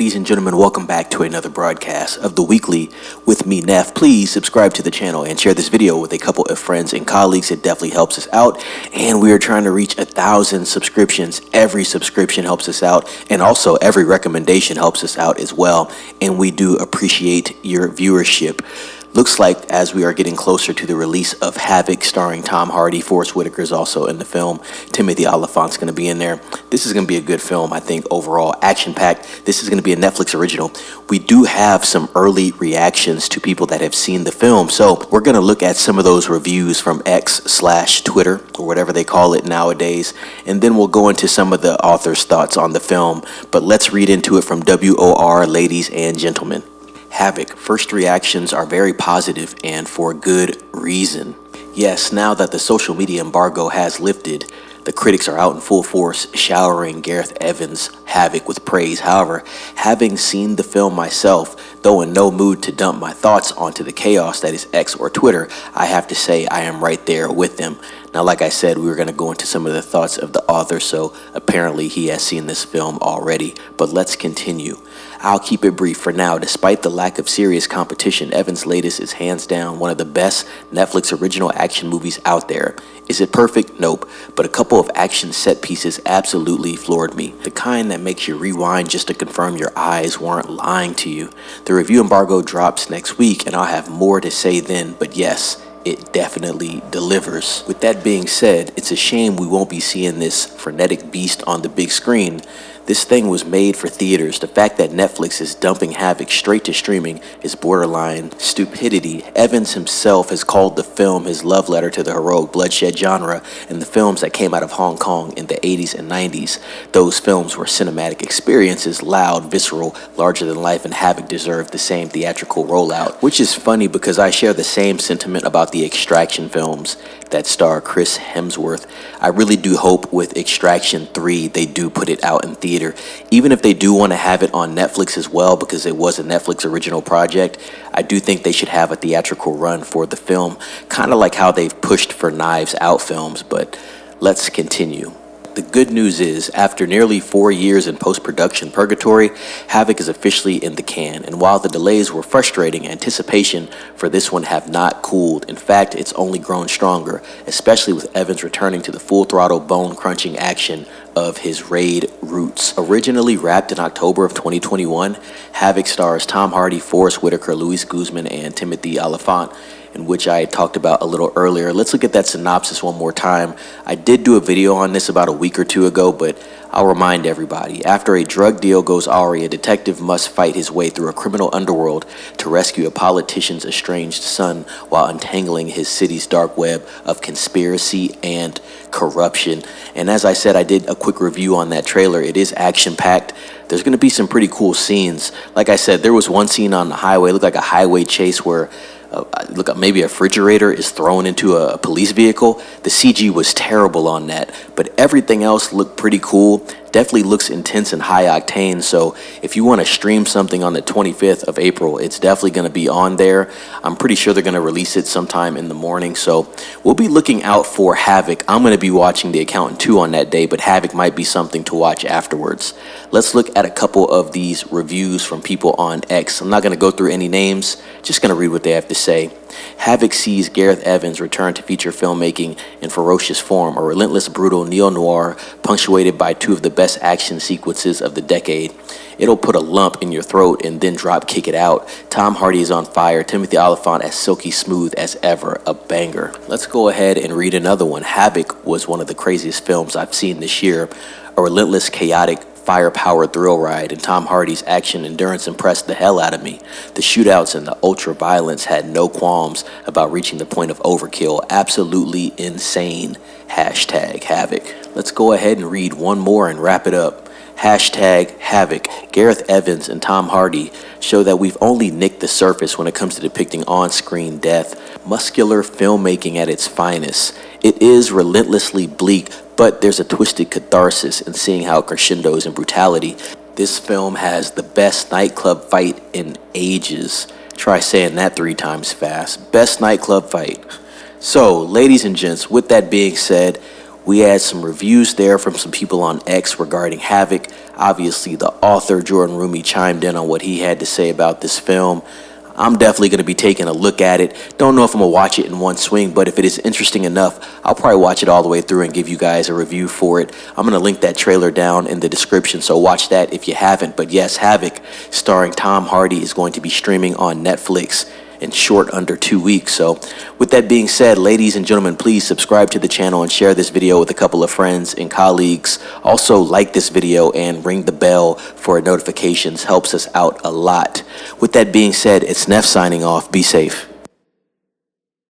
Ladies and gentlemen, welcome back to another broadcast of The Weekly with me, Neff. Please subscribe to the channel and share this video with a couple of friends and colleagues. It definitely helps us out. And we are trying to reach 1,000 subscriptions. Every subscription helps us out. And also every recommendation helps us out as well. And we do appreciate your viewership. Looks like as we are getting closer to the release of Havoc starring Tom Hardy, Forest Whitaker is also in the film. Timothy Olyphant's going to be in there. This is going to be a good film, I think, overall. Action-packed. This is going to be a Netflix original. We do have some early reactions to people that have seen the film. So we're going to look at some of those reviews from X/Twitter, or whatever they call it nowadays. And then we'll go into some of the author's thoughts on the film. But let's read into it from WOR, ladies and gentlemen. Havoc. First reactions are very positive and for good reason. Yes, now that the social media embargo has lifted, the critics are out in full force showering Gareth Evans Havoc with praise. However, having seen the film myself, though in no mood to dump my thoughts onto the chaos that is X or Twitter, I have to say I am right there with them. Now, like I said, we were going to go into some of the thoughts of the author, so apparently he has seen this film already. But let's continue. I'll keep it brief for now. Despite the lack of serious competition, Evans' latest is hands down one of the best Netflix original action movies out there. Is it perfect? Nope. But a couple of action set pieces absolutely floored me. The kind that makes you rewind just to confirm your eyes weren't lying to you. The review embargo drops next week, and I'll have more to say then, but yes, it definitely delivers. With that being said, it's a shame we won't be seeing this frenetic beast on the big screen. This thing was made for theaters. The fact that Netflix is dumping Havoc straight to streaming is borderline stupidity. Evans himself has called the film his love letter to the heroic bloodshed genre and the films that came out of Hong Kong in the 80s and 90s. Those films were cinematic experiences, loud, visceral, larger than life, and Havoc deserved the same theatrical rollout. Which is funny because I share the same sentiment about the Extraction films that star Chris Hemsworth. I really do hope with Extraction 3 they do put it out in theater. Even if they do want to have it on Netflix as well, because it was a Netflix original project, I do think they should have a theatrical run for the film, kind of like how they've pushed for Knives Out films. But let's continue. The good news is, after nearly 4 years in post-production purgatory, Havoc is officially in the can. And while the delays were frustrating, anticipation for this one have not cooled. In fact, it's only grown stronger, especially with Evans returning to the full-throttle, bone-crunching action of his Raid roots. Originally wrapped in October of 2021, Havoc stars Tom Hardy, Forest Whitaker, Luis Guzman, and Timothy Olyphant, in which I talked about a little earlier. Let's look at that synopsis one more time. I did do a video on this about a week or two ago, but I'll remind everybody. After a drug deal goes awry, a detective must fight his way through a criminal underworld to rescue a politician's estranged son while untangling his city's dark web of conspiracy and corruption. And as I said, I did a quick review on that trailer. It is action-packed. There's going to be some pretty cool scenes. Like I said, there was one scene on the highway, it looked like a highway chase where maybe a refrigerator is thrown into a police vehicle. The CG was terrible on that, but everything else looked pretty cool. Definitely looks intense and high octane. So if you want to stream something on the 25th of April, it's definitely going to be on there. I'm pretty sure they're going to release it sometime in the morning. So we'll be looking out for Havoc. I'm going to be watching The Accountant 2 on that day, but Havoc might be something to watch afterwards. Let's look at a couple of these reviews from people on X. I'm not going to go through any names, just going to read what they have to say. Havoc sees Gareth Evans return to feature filmmaking in ferocious form, a relentless, brutal neo-noir punctuated by two of the best action sequences of the decade. It'll put a lump in your throat and then drop kick it out. Tom Hardy is on fire. Timothy Olyphant as silky smooth as ever. A banger. Let's go ahead and read another one. Havoc was one of the craziest films I've seen this year. A relentless, chaotic, fire-powered thrill ride, and Tom Hardy's action endurance impressed the hell out of me. The shootouts and the ultra-violence had no qualms about reaching the point of overkill. Absolutely insane. Hashtag Havoc. Let's go ahead and read one more and wrap it up. Hashtag Havoc. Gareth Evans and Tom Hardy show that we've only nicked the surface when it comes to depicting on-screen death. Muscular filmmaking at its finest. It is relentlessly bleak, but there's a twisted catharsis in seeing how it crescendos in brutality. This film has the best nightclub fight in ages. Try saying that 3 times fast. Best nightclub fight. So, ladies and gents, with that being said, We had some reviews there from some people on X regarding Havoc. Obviously, the author, Jordan Rumi, chimed in on what he had to say about this film. I'm definitely going to be taking a look at it. Don't know if I'm going to watch it in one swing, but if it is interesting enough, I'll probably watch it all the way through and give you guys a review for it. I'm going to link that trailer down in the description, so watch that if you haven't. But yes, Havoc, starring Tom Hardy, is going to be streaming on Netflix in short under 2 weeks. So with that being said, ladies and gentlemen, please subscribe to the channel and share this video with a couple of friends and colleagues. Also like this video and ring the bell for notifications. Helps us out a lot. With that being said, it's Neff signing off. Be safe.